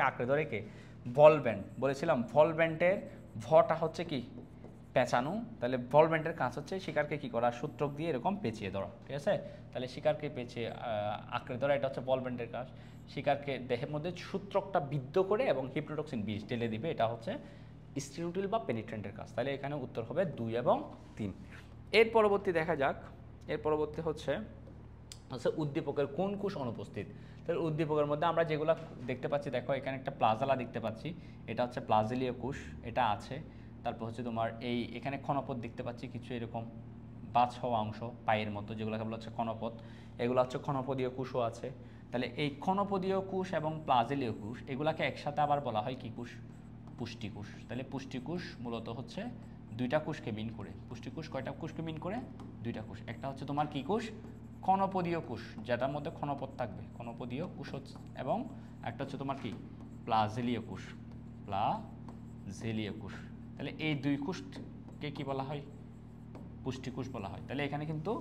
আঁকড়ে ধরে কে, ভলভেন্ট বলেছিলাম। ভলভেন্টের ভটা হচ্ছে কি, পেঁচানো। তাহলে ভলভেন্টের কাজ হচ্ছে শিকারকে কি করা, সূত্রক দিয়ে এরকম পেঁচিয়ে ধরা, ঠিক আছে। তাহলে শিকারকে পেঁচিয়ে আঁকড়ে ধরা, এটা হচ্ছে ভলভেন্টের কাজ। শিকারকে দেহের মধ্যে সূত্রকটা বিদ্ধ করে এবং হিপনোটক্সিন বিষ ঢেলে দিবে, এটা হচ্ছে স্টেনোটিল বা পেনিট্রেন্টের কাজ। তাহলে এখানে উত্তর হবে 2 এবং 3। এর পরবর্তী দেখা যাক, এর পরবর্তী হচ্ছে উদ্দীপকের কোন কোষ অনুপস্থিত। তাহলে উদ্দীপকের মধ্যে আমরা যেগুলো দেখতে পাচ্ছি, দেখো এখানে একটা প্লাজালা দেখতে পাচ্ছি, এটা হচ্ছে প্লাজেলীয় কোষ, এটা আছে। তারপর হচ্ছে তোমার এখানে ক্ষণপথ দেখতে পাচ্ছি কিছু এরকম বাছ হওয়া অংশ পায়ের মতো, যেগুলোকে বলা হচ্ছে ক্ষণপথ, এগুলো হচ্ছে ক্ষণপদীয় কোষও আছে। তাহলে এই ক্ষণপদীয় কোষ এবং প্লাজেলীয় কোষ এগুলাকে একসাথে আবার বলা হয় কি কোষ, পুষ্টিকোষ। তাহলে পুষ্টিকোষ মূলত হচ্ছে 2টা কোষকে মিন করে, পুষ্টিকোষ কয়টা কোষকে মিন করে, 2টা কোষ। একটা হচ্ছে তোমার কি কোষ, ক্ষণপদীয় কোষ, যেটার মধ্যে ক্ষণপথ থাকবে, ক্ষণপদীয় কোষ হচ্ছে, এবং একটা হচ্ছে তোমার কি প্লাজেলীয় কোষ, প্লাজেলীয় কোষ। তাহলে এই 2 কোষকে কি বলা হয়, পুষ্টিকোষ বলা হয়। তাহলে এখানে কিন্তু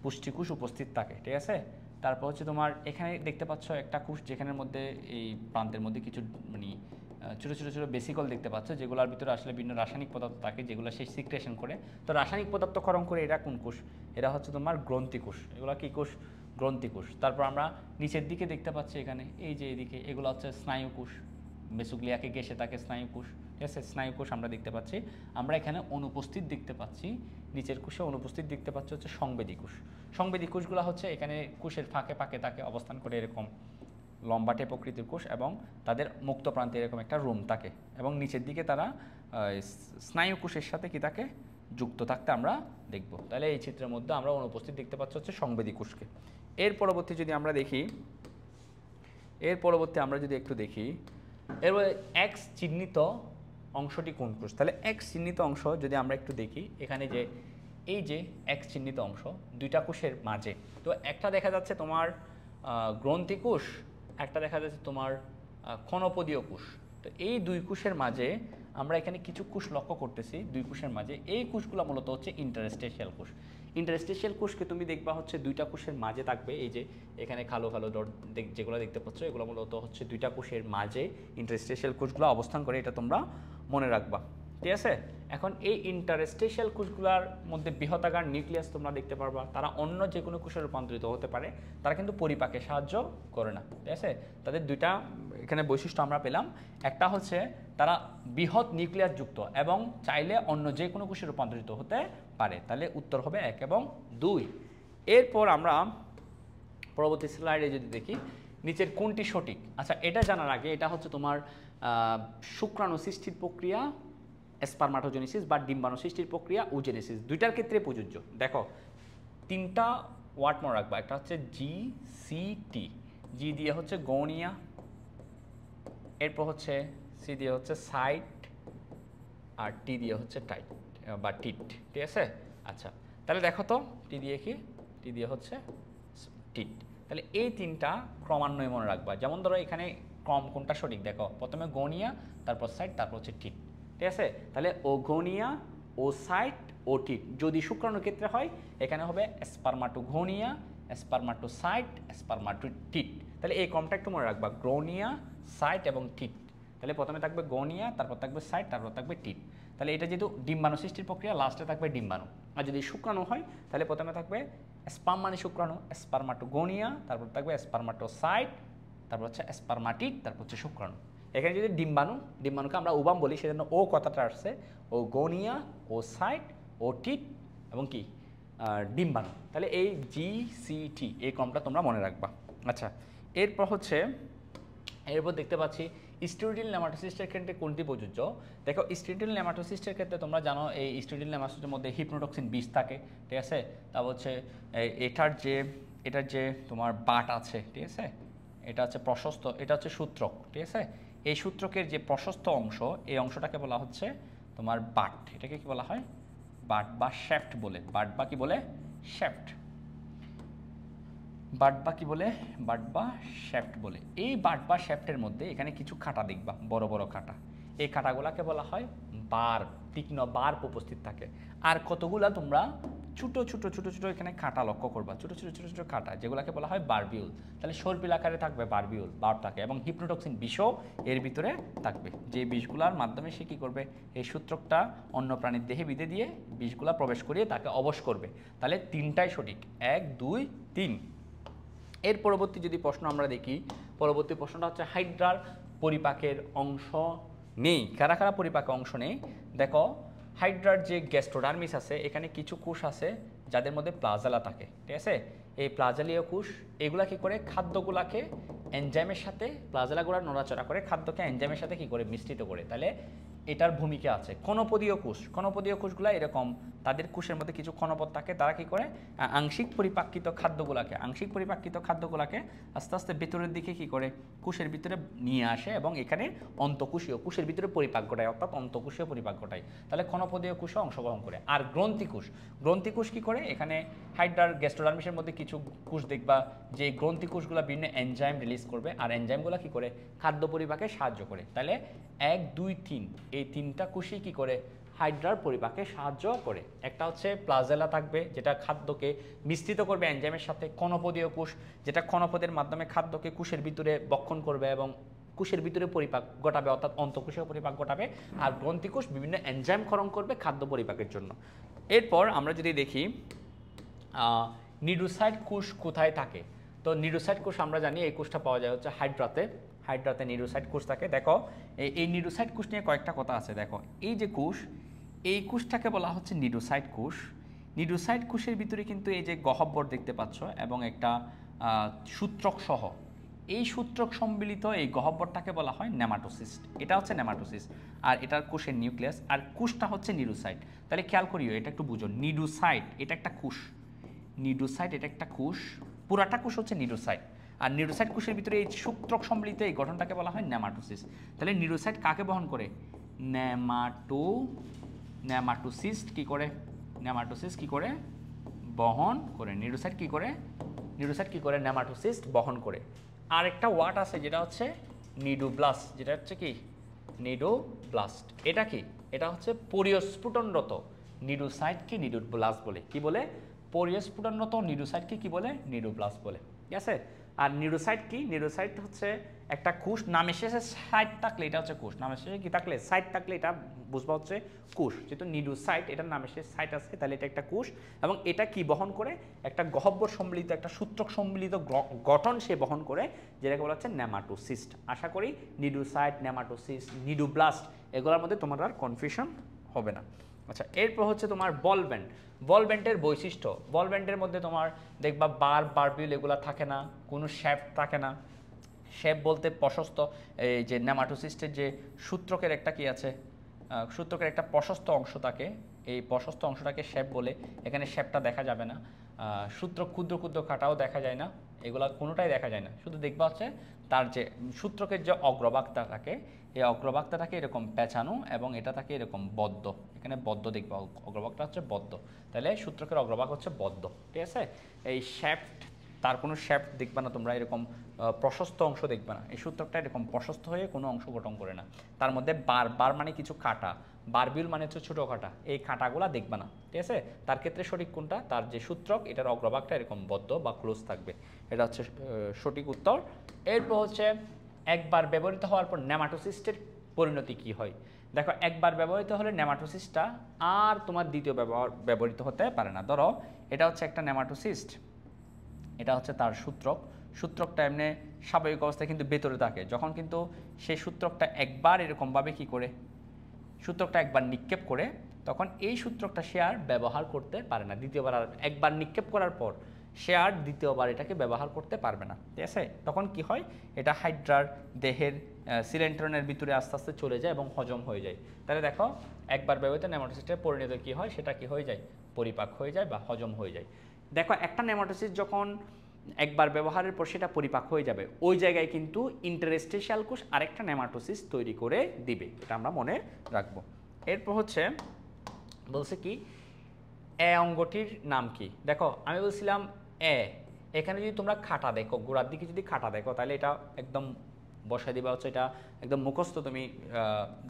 পুষ্টিকোষ উপস্থিত থাকে, ঠিক আছে। তারপর হচ্ছে তোমার এখানে দেখতে পাচ্ছ একটা কোষ, যেখানের মধ্যে এই প্রান্তের মধ্যে কিছু মানে ছোটো ছোটো ছোটো বেসিকল দেখতে পাচ্ছ, যেগুলোর ভিতরে আসলে বিভিন্ন রাসায়নিক পদার্থ থাকে, যেগুলো সেই সিক্রেশন করে। তো রাসায়নিক পদার্থক্ষরণ করে এরা কোন কোষ, এরা হচ্ছে তোমার গ্রন্থি কোষ। এগুলো কি কোষ, গ্রন্থি কোষ। তারপর আমরা নিচের দিকে দেখতে পাচ্ছি এখানে, এই যে এদিকে, এগুলো হচ্ছে স্নায়ু কোষ, মেসোগ্লিয়াকে ঘেঁষে থাকে স্নায়ু কোষ, ঠিক আছে। স্নায়ু কোষ আমরা দেখতে পাচ্ছি। আমরা এখানে অনুপস্থিত দেখতে পাচ্ছি, নিচের কোষে অনুপস্থিত দেখতে পাচ্ছি হচ্ছে সংবেদী কোষ। সংবেদী কোষগুলো হচ্ছে এখানে কোষের ফাঁকে ফাঁকে থাকে অবস্থান করে, এরকম লম্বাটে প্রকৃতির কোষ, এবং তাদের মুক্ত প্রান্তে এরকম একটা রুম থাকে, এবং নিচের দিকে তারা স্নায়ু কোষের সাথে কি থাকে, যুক্ত থাকতে আমরা দেখব। তাহলে এই চিত্রের মধ্যে আমরা অনুপস্থিত দেখতে পাচ্ছি হচ্ছে সংবেদী কোষকে। এর পরবর্তী যদি আমরা দেখি, একটু দেখি, এরপরে এক্স চিহ্নিত অংশটি কোন কোষ। তাহলে এক্স চিহ্নিত অংশ যদি আমরা একটু দেখি, এখানে যে এই যে এক্স চিহ্নিত অংশ দুইটা কোষের মাঝে, তো একটা দেখা যাচ্ছে তোমার গ্রন্থি কোষ, একটা দেখা যাচ্ছে তোমার ক্ষণপদীয় কোষ। তো এই দুই কোষের মাঝে আমরা এখানে কিছু কোষ লক্ষ্য করতেছি, দুই কোষের মাঝে। এই কোষগুলো মূলত হচ্ছে ইন্টারস্টেশিয়াল কোষ। ইন্টারস্টেশিয়াল কোষকে তুমি দেখবা হচ্ছে দুইটা কোষের মাঝে থাকবে, এই যে এখানে কালো কালো ডট যেগুলো দেখতে পাচ্ছ এগুলো মূলত হচ্ছে দুইটা কোষের মাঝে ইন্টারস্টেশিয়াল কোষগুলো অবস্থান করে, এটা তোমরা মনে রাখবা, ঠিক আছে। এখন এই ইন্টারস্টেশিয়াল কোষগুলোর মধ্যে বৃহদাকার নিউক্লিয়াস তোমরা দেখতে পারবা, তারা অন্য যে কোনো কোষে রূপান্তরিত হতে পারে, তারা কিন্তু পরিপাকে সাহায্য করে না, ঠিক আছে। তাদের দুইটা এখানে বৈশিষ্ট্য আমরা পেলাম, একটা হচ্ছে তারা বৃহৎ নিউক্লিয়াস যুক্ত এবং চাইলে অন্য যে কোনো কোষে রূপান্তরিত হতে পারে। তাহলে উত্তর হবে 1 এবং 2। এরপর আমরা পরবর্তী স্লাইডে যদি দেখি নিচের কোনটি সঠিক। আচ্ছা, এটা জানার আগে, এটা হচ্ছে তোমার শুক্রাণু সৃষ্টির প্রক্রিয়া স্পারমাটোজেনেসিস বা ডিম্বাণু সৃষ্টির প্রক্রিয়া ওজেনেসিস, দুইটার ক্ষেত্রে প্রযোজ্য। দেখো তিনটা ওয়ার্ড মনে রাখবা, একটা হচ্ছে GCT, জি দিয়ে হচ্ছে গৌণিয়া, এরপর হচ্ছে সি দিয়ে হচ্ছে সাইট, আর টি দিয়ে হচ্ছে টাইট বা টিট, ঠিক আছে। আচ্ছা, তাহলে দেখো তো টি দিয়ে কি, টি দিয়ে হচ্ছে টিট। তাহলে এই তিনটা ক্রমান্বয়ে মনে রাখবা। যেমন ধরো এখানে ক্রম কোনটা সঠিক দেখো, প্রথমে গৌণিয়া, তারপর সাইট, তারপর হচ্ছে টিট, ঠিক আছে। তাহলে ও গৌণিয়া, ও সাইট, ও টিট। যদি শুক্রাণুর ক্ষেত্রে হয় এখানে হবে স্পারমাটোগোনিয়া, স্পারমাটোসাইট, স্পারমাটোটিট। তাহলে এই ক্রমটা একটু মনে রাখবা, গ্রোনিয়া, সাইট এবং টিট। তাহলে প্রথমে থাকবে গৌণিয়া, তারপর থাকবে সাইট, তারপর থাকবে টিট। তাহলে এটা যেহেতু ডিম্বাণু সৃষ্টির প্রক্রিয়া, লাস্টে থাকবে ডিম্বাণু। আর যদি শুক্রাণু হয় তাহলে প্রথমে থাকবে স্পার্ম মানে শুক্রাণু, স্পারমাটোগোনিয়া, তারপর থাকবে স্পারমাটোসাইট, তারপর হচ্ছে স্পারমাটিট, তারপর হচ্ছে শুক্রাণু। এখানে যদি ডিম্বাণু, ডিম্বাণুকে আমরা ওভাম বলি, সেজন্য ও কথাটা আসছে, ও গৌণিয়া, ও সাইট, ও টিট এবং কি ডিম্বাণু। তাহলে এই GCT এই ক্রমটা তোমরা মনে রাখবা। আচ্ছা, এরপর হচ্ছে এরপর দেখতে পাচ্ছি স্টেরোইডাল নেমাটোসিস্টের ক্ষেত্রে কোনটি প্রযোজ্য। দেখো স্টেরোইডাল নেমাটোসিস্টের ক্ষেত্রে তোমরা জানো এই স্টেরোইডাল নেমাটোসিস্টের মধ্যে হিপনোটক্সিন বিষ থাকে, ঠিক আছে। তারপর হচ্ছে এটার যে তোমার বাট আছে, ঠিক আছে, এটা হচ্ছে প্রশস্ত, এটা হচ্ছে সূত্রক, ঠিক আছে। এই সূত্রকের যে প্রশস্ত অংশ, এই অংশটাকে বলা হচ্ছে তোমার বাট। এটাকে কি বলা হয়? বাট বা শ্যাফট বলে। বাট বা কি বলে? শ্যাফট। বাট বা কি বলে? বাট বা শ্যাফট বলে। এই বাট বা শ্যাফটের মধ্যে এখানে কিছু কাঁটা দেখবা, বড় বড় কাঁটা। এই কাঁটাগুলাকে বলা হয় বার্ব, তীক্ষ্ণ বার্ব উপস্থিত থাকে। আর কতগুলা তোমরা ছোটো ছোটো ছোটো ছোটো এখানে কাঁটা লক্ষ্য করবা, ছোটো ছোটো ছোটো ছোটো কাঁটা, যেগুলোকে বলা হয় বার্বিউল। তাহলে সর্পিল আকারে থাকবে বার্বিউল, বার্ব থাকে, এবং হিপনোটক্সিন বিষও এর ভিতরে থাকবে। যে বিষগুলোর মাধ্যমে সে কী করবে, এই সূত্রকটা অন্য প্রাণীর দেহে বিধে দিয়ে বিষগুলা প্রবেশ করিয়ে তাকে অবশ করবে। তাহলে তিনটাই সঠিক, 1, 2, 3। এর পরবর্তী যদি প্রশ্ন আমরা দেখি, পরবর্তী প্রশ্নটা হচ্ছে হাইড্রার পরিপাকের অংশ নেই। কারা কারা পরিপাকে অংশ নেই? দেখো হাইড্রার যে গ্যাস্ট্রোডার্মিস আছে, এখানে কিছু কোষ আছে যাদের মধ্যে প্লাজেলা থাকে, ঠিক আছে। এই প্লাজেলীয় কোষ এগুলা কি করে, খাদ্যগুলাকে এনজাইমের সাথে, প্লাজেলাগুলা নড়াচড়া করে খাদ্যকে এনজাইমের সাথে কি করে, মিশ্রিত করে। তাহলে এটার ভূমিকা আছে। কণপদীয় কোষ, কণপদীয় কোষগুলো এরকম, তাদের কোষের মধ্যে কিছু কণপদ থাকে, তারা কি করে আংশিক পরিপাকৃত খাদ্যগুলাকে আস্তে আস্তে ভেতরের দিকে কি করে, কোষের ভিতরে নিয়ে আসে এবং এখানে অন্তঃকোষীয়, কোষের ভিতরে পরিপাক ঘটায়, অর্থাৎ অন্তঃকোষীয় পরিপাক ঘটায়। তাহলে কণপদীয় কোষে অংশগ্রহণ করে। আর গ্রন্থিকোষ কি করে, এখানে হাইড্রার গ্যাস্ট্রোডার্মিসের মধ্যে কিছু কোষ দেখবা যে গ্রন্থিকোষগুলো বিভিন্ন এনজাইম রিলিজ করবে, আর এনজাইমগুলো কি করে, খাদ্য পরিপাকে সাহায্য করে। তাহলে 1, 2, 3 এই তিনটা কোষই কি করে, হাইড্রার পরিপাকে সাহায্য করে। একটা হচ্ছে প্লাজেলা থাকবে, যেটা খাদ্যকে মিশ্রিত করবে এনজাইমের সাথে। কণপদীয় কোষ, যেটা কণপদের মাধ্যমে খাদ্যকে কোষের ভিতরে বক্ষণ করবে এবং কোষের ভিতরে পরিপাক ঘটাবে, অর্থাৎ অন্তঃকোষীয় পরিপাক ঘটাবে। আর গ্রন্থিকোষ বিভিন্ন এনজাইম ক্ষরণ করবে খাদ্য পরিপাকের জন্য। এরপর আমরা যদি দেখি নিডোসাইট কোষ কোথায় থাকে, তো নিডোসাইট কোষ আমরা জানি এই কোষটা পাওয়া যায় হচ্ছে হাইড্রাতে নিডোসাইট কোষ থাকে। দেখো এই নিডোসাইট কোষ নিয়ে কয়েকটা কথা আছে। দেখো এই যে কোষ, এই কোষটাকে বলা হচ্ছে নিডোসাইট কোষ। নিডোসাইট কোষের ভিতরে কিন্তু এই যে গহ্বর দেখতে পাচ্ছ এবং একটা সূত্রক সহ, এই সূত্রক সম্মিলিত এই গহ্বরটাকে বলা হয় নেমাটোসিস্ট। এটা হচ্ছে নেমাটোসিস্ট, আর এটার কোষের নিউক্লিয়াস, আর কোষটা হচ্ছে নিডোসাইট। তাহলে খেয়াল করিও, এটা একটু বুঝো। নিডোসাইট এটা একটা কোষ, নিডোসাইট এটা একটা কোষ, পুরাটা কোষ হচ্ছে নিডোসাইট। আর নিডোসাইট কোষের ভিতরে এই সূত্রক সম্মিলিত এই গঠনটাকে বলা হয় নেমাটোসিস্ট। তাহলে নিডোসাইট কাকে বহন করে, নেমাটোসিস্ট কি করে, নেমাটোসিস্ট কি করে বহন করে, নিউরোসাইট কি করে, নিউরোসাইট কি করে নেমাটোসিস্ট বহন করে। আরেকটা ওয়ার্ড আছে যেটা হচ্ছে নিডোব্লাস্ট, যেটা হচ্ছে কি নিডোব্লাস্ট। এটা কি, এটা হচ্ছে পরিস্ফুটনরত নিডোসাইটকে নিডোব্লাস্ট বলে। কি বলে, পরিস্ফুটনরত নিডোসাইটকে কি বলে, নিডোব্লাস্ট বলে। ঠিক আছে। আর নিউরোসাইট কি, নিউরোসাইট হচ্ছে একটা কোষ, নামের শেষে সাইট থাকলে এটা হচ্ছে কোষ, নামের শেষে কি থাকলে সাইট থাকলে এটা বুঝবা হচ্ছে কোষ। যেহেতু নিউরোসাইট এটার নামের শেষে সাইট আছে তাহলে এটা একটা কোষ, এবং এটা কি বহন করে, একটা গহ্বর সম্মিলিত একটা সূত্রক সম্মিলিত গঠন সে বহন করে, যেটাকে বলা হচ্ছে নেমাটোসিস্ট। আশা করি নিউরোসাইট, নেমাটোসিস্ট, নিডোব্লাস্ট এগুলোর মধ্যে তোমার আর কনফিউশন হবে না। আচ্ছা, এরপর হচ্ছে তোমার বল ব্যান্ড। বল ব্যান্ডের বৈশিষ্ট্য, বল ব্যান্ডের মধ্যে তোমার দেখবা বারবিউল এগুলো থাকে না, কোনো শ্যাফট থাকে না। শ্যাফট বলতে প্রশস্ত, এই যে নেমাটোসিস্টের যে সূত্রকের একটা কি আছে, সূত্রকের একটা প্রশস্ত অংশ থাকে, এই প্রশস্ত অংশটাকে শ্যাফট বলে। এখানে শ্যাফটটা দেখা যাবে না, সূত্র ক্ষুদ্র ক্ষুদ্র কাটাও দেখা যায় না, এগুলা কোনোটাই দেখা যায় না। শুধু দেখবা হচ্ছে তার যে সূত্রকের যে অগ্রভাগটা থাকে, এই অগ্রভাগটা থাকে এরকম পেঁচানো, এবং এটা থাকে এরকম বদ্ধ। এখানে বদ্ধ দেখবা, অগ্রভাগটা হচ্ছে বদ্ধ, তাহলে সূত্রকের অগ্রভাগ হচ্ছে বদ্ধ। ঠিক আছে। এই শ্যাফট, তার কোনো শ্যাফট দেখবা না তোমরা, এরকম প্রশস্ত অংশ দেখবে না। এই সূত্রকটা এরকম প্রশস্ত হয়ে কোনো অংশ গঠন করে না। তার মধ্যে বার মানে কিছু কাটা, বারবিউল মানে হচ্ছে ছোটো কাটা, এই কাটাগুলা দেখবে না। ঠিক আছে। তার ক্ষেত্রে সঠিক কোনটা, তার যে সূত্রক এটার অগ্রভাগটা এরকম বদ্ধ বা ক্লোজ থাকবে, এটা হচ্ছে সঠিক উত্তর। এরপর হচ্ছে একবার ব্যবহৃত হওয়ার পর নেমাটোসিস্টের পরিণতি কি হয়। দেখো, একবার ব্যবহৃত হলে নেমাটোসিস্টটা আর তোমার দ্বিতীয় ব্যবহৃত হতে পারে না। ধরো এটা হচ্ছে একটা নেমাটোসিস্ট, এটা হচ্ছে তার সূত্রক, সূত্রকটা এমনি স্বাভাবিক অবস্থায় কিন্তু ভেতরে থাকে। যখন কিন্তু সেই সূত্রকটা একবার এরকমভাবে কি করে, সূত্রকটা একবার নিক্ষেপ করে, তখন এই সূত্রকটা সে আর ব্যবহার করতে পারে না দ্বিতীয়বার। আর একবার নিক্ষেপ করার পর সে আর দ্বিতীয়বার এটাকে ব্যবহার করতে পারবে না। ঠিক আছে। তখন কি হয়, এটা হাইড্রার দেহের সিলেন্ট্রনের ভিতরে আস্তে আস্তে চলে যায় এবং হজম হয়ে যায়। তাহলে দেখো, একবার ব্যবহৃত নেমাটোসিস্টের পরিণত কি হয়, সেটা কি হয়ে যায়, পরিপাক হয়ে যায় বা হজম হয়ে যায়। দেখো, একটা নেমাটোসিস্ট যখন একবার ব্যবহারের পর সেটা পরিপাক হয়ে যাবে, ওই জায়গায় কিন্তু ইন্টারস্টেশিয়াল কোষ আরেকটা নেমাটোসিস্ট তৈরি করে দিবে, এটা আমরা মনে রাখবো। এরপর হচ্ছে বলছে কি, এ অঙ্গটির নাম কি। দেখো, আমি বলছিলাম এখানে যদি তোমরা খাটা দেখো, গোড়ার দিকে যদি খাটা দেখো, তাহলে এটা একদম বসায় দিবা হচ্ছে, এটা একদম মুখস্থ তুমি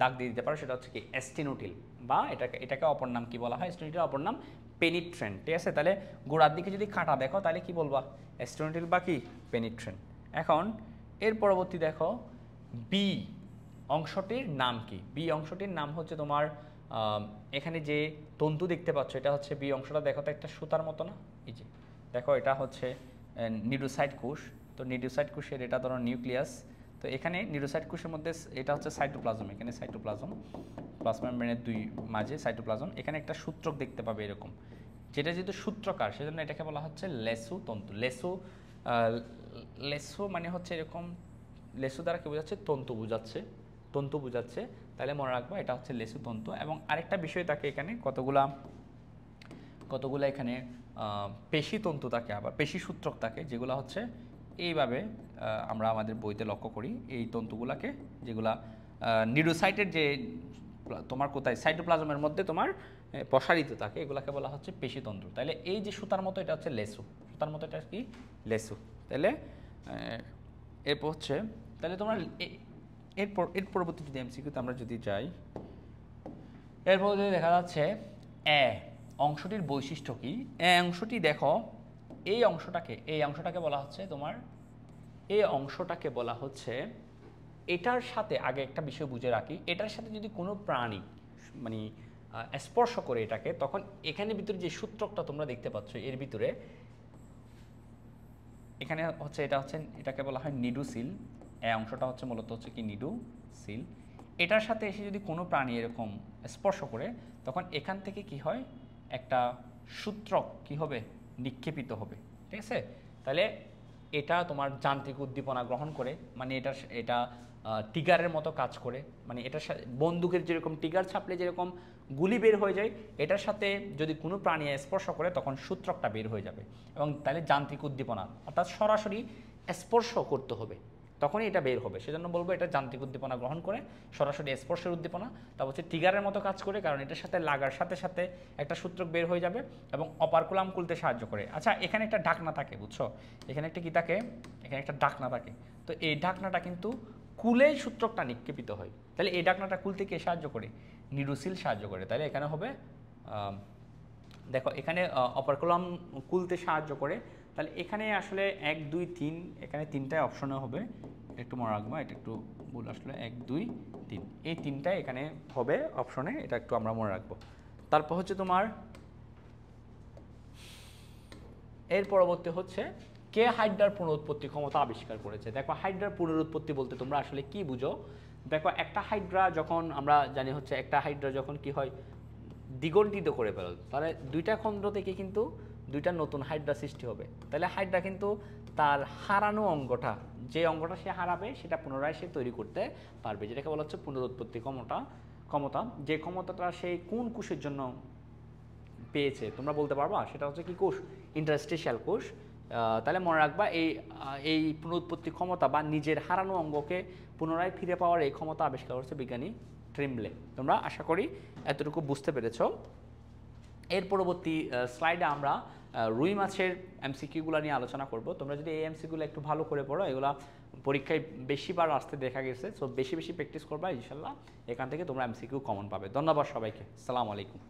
দাগ দিয়ে দিতে পারো। সেটা হচ্ছে কি স্টেনোটিল, বা এটাকে অপর নাম কি বলা হয়, স্টেনোটিল অপর নাম পেনিট্রেন্ট। ঠিক আছে। তাহলে গোড়ার দিকে যদি খাটা দেখো তাহলে কি বলবা, স্টেনোটিল বা কি পেনিট্রেন্ট। এখন এর পরবর্তী দেখো, বি অংশটির নাম কি। বি অংশটির নাম হচ্ছে তোমার, এখানে যে তন্তু দেখতে পাচ্ছ এটা হচ্ছে বি অংশটা। দেখো তো একটা সুতার মতো না, এই যে দেখো, এটা হচ্ছে নিউরোসাইট কোষ। তো নিউরোসাইট কোষের এটা ধরো নিউক্লিয়াস। তো এখানে নিউরোসাইট কোষের মধ্যে এটা হচ্ছে সাইটোপ্লাজম, এখানে সাইটোপ্লাজম, প্লাজমা মেমব্রেনের দুই মাঝে সাইটোপ্লাজম। এখানে একটা সূত্রক দেখতে পাবে এরকম, যেটা যেহেতু সূত্রকার সেজন্য এটাকে বলা হচ্ছে লেসু তন্তু। লেসু মানে হচ্ছে এরকম, লেসু দ্বারা কি বোঝাচ্ছে, তন্তু বোঝাচ্ছে, তন্তু বোঝাচ্ছে। তাহলে মনে রাখবো এটা হচ্ছে লেসু তন্তু। এবং আরেকটা বিষয় থাকে এখানে, কতগুলা এখানে পেশি তন্তু থাকে, আবার পেশি সূত্রক থাকে, যেগুলো হচ্ছে এইভাবে আমরা আমাদের বইতে লক্ষ্য করি। এই তন্তুগুলাকে, যেগুলা নিউরোসাইটের যে তোমার কোথায় সাইটোপ্লাজমের মধ্যে তোমার প্রসারিত থাকে, এগুলাকে বলা হচ্ছে পেশিতন্তু। তাহলে এই যে সুতার মতো এটা হচ্ছে লেসু, সুতার মতো এটা কি লেসু। তাহলে এরপর হচ্ছে, তাহলে তোমরা এর পরবর্তী যদি এমসিকিউতে আমরা যদি যাই, এরপর যদি দেখা যাচ্ছে অংশটির বৈশিষ্ট্য কি। অংশটি দেখো, এই অংশটাকে বলা হচ্ছে তোমার, এই অংশটাকে বলা হচ্ছে, এটার সাথে আগে একটা বিষয় বুঝে রাখি, এটার সাথে যদি কোনো প্রাণী মানে স্পর্শ করে এটাকে, তখন এখানে ভিতরে যে সূত্রকটা তোমরা দেখতে পাচ্ছ এর ভিতরে, এখানে হচ্ছে এটা হচ্ছে, এটাকে বলা হয় নিডোসিল। এই অংশটা হচ্ছে মূলত হচ্ছে কি নিডোসিল। এটার সাথে এসে যদি কোনো প্রাণী এরকম স্পর্শ করে, তখন এখান থেকে কি হয়, একটা সূত্রক কি হবে, নিক্ষেপিত হবে। ঠিক আছে। তাহলে এটা তোমার যান্ত্রিক উদ্দীপনা গ্রহণ করে, মানে এটা টিগারের মতো কাজ করে, মানে এটার বন্দুকের যেরকম টিগার ছাপলে যেরকম গুলি বের হয়ে যায়, এটার সাথে যদি কোনো প্রাণী স্পর্শ করে তখন সূত্রকটা বের হয়ে যাবে। এবং তাহলে যান্ত্রিক উদ্দীপনা, অর্থাৎ সরাসরি স্পর্শ করতে হবে, তখনই এটা বের হবে। সেজন্য বলবো এটা যান্ত্রিক উদ্দীপনা গ্রহণ করে, সরাসরি স্পর্শের উদ্দীপনা, তারপর হচ্ছে ট্রিগারের মতো কাজ করে, কারণ এটার সাথে লাগার সাথে সাথে একটা সূত্রক বের হয়ে যাবে এবং অপারকুলাম খুলতে সাহায্য করে। আচ্ছা, এখানে একটা ঢাকনা থাকে, বুঝছো, এখানে একটা কি থাকে, এখানে একটা ঢাকনা থাকে। তো এই ঢাকনাটা কিন্তু কুলেই সূত্রকটা নিক্ষেপিত হয়। তাহলে এই ঢাকনাটা খুলতে কে সাহায্য করে? নিডোসিল সাহায্য করে। তাহলে এখানে হবে দেখো এখানে অপারকুলাম খুলতে সাহায্য করে। তাহলে এখানে আসলে 1 2 3, এখানে 3টাই অপশনে হবে, একটু মনে রাখবো, এটা একটু ভুল আসলে 1 2 3, এই 3টাই এখানে হবে অপশনে, এটা একটু আমরা মনে রাখবো। তারপর হচ্ছে তোমার এর পরবর্তী হচ্ছে কে হাইড্রার পুনরুৎপত্তি ক্ষমতা আবিষ্কার করেছে। দেখো হাইড্রার পুনরুৎপত্তি বলতে তোমরা আসলে কি বুঝো? দেখো একটা হাইড্রা যখন আমরা জানি হচ্ছে একটা হাইড্রা যখন কি হয় দ্বিগণ্ডিত করে ফেলো, তাহলে দুইটা খন্ড থেকে কিন্তু দুইটা নতুন হাইড্রা সৃষ্টি হবে। তাহলে হাইড্রা কিন্তু তার হারানো অঙ্গটা, যে অঙ্গটা সে হারাবে সেটা পুনরায় সে তৈরি করতে পারবে, যেটাকে বলা হচ্ছে পুনরুৎপত্তি ক্ষমতা। যে ক্ষমতাটা সে কোন কোষের জন্য পেয়েছে তোমরা বলতে পারবা? সেটা হচ্ছে কি কোষ? ইন্টারস্টিশিয়াল কোষ। তাহলে মনে রাখবা এই পুনরুৎপত্তি ক্ষমতা বা নিজের হারানো অঙ্গকে পুনরায় ফিরে পাওয়ার এই ক্ষমতা আবিষ্কার করেছে বিজ্ঞানী ট্রিমলে। তোমরা আশা করি এতটুকু বুঝতে পেরেছ। এর পরবর্তী স্লাইডে আমরা রুই মাছের এমসিকিউগুলো নিয়ে আলোচনা করব। তোমরা যদি এই এমসিকিউগুলো একটু ভালো করে পড়ো, এগুলো পরীক্ষায় বেশিবার আসতে দেখা গেছে, সো বেশি বেশি প্র্যাকটিস করবা, ইনশাল্লাহ এখান থেকে তোমরা এমসিকিউ কমন পাবে। ধন্যবাদ সবাইকে, আসসালামু আলাইকুম।